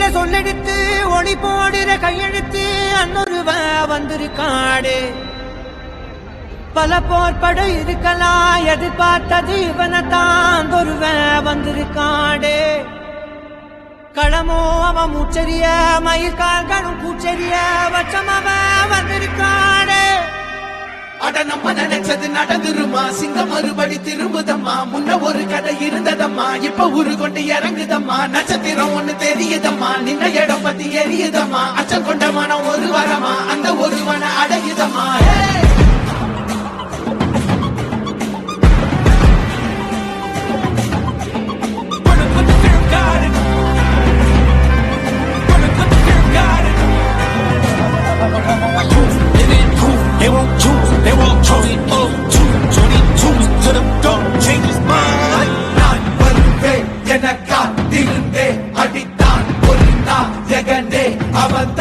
கையில சொல்லெடுத்து ஒளி போடுற கையெழுத்து அன்னொருவ வந்திருக்காடு. பல போர்படம் இருக்கலாம், எதிர்பார்த்தது இவனைத்தான் ஒருவ வந்திருக்காடு. களமோ அவன் மூச்சரிய, மயிர்கால்களும் பூச்சரிய வச்சம் அவன் வந்திருக்காடு. அட நம்ம நினைச்சது நடந்துருமா, சிங்கம் மறுபடி திரும்புதம்மா. முன்ன ஒரு கதை இருந்ததம்மா, இப்ப உரு கொண்டு இறங்குதம்மா. நட்சத்திரம் ஒண்ணு தெரியுதம்மா, நின்ன இடம் பத்தி எரியுதம்மா. அச்சம் கொண்ட மனம் ஒரு வரமா, அந்த ஒருவனை அடையுதம்மா. They won't choose, they won't choose. 22 to the door, change his mind. நான் வருவே எனக்கா திருந்தே அடித்தான் ஒரு நாயகனே அவன்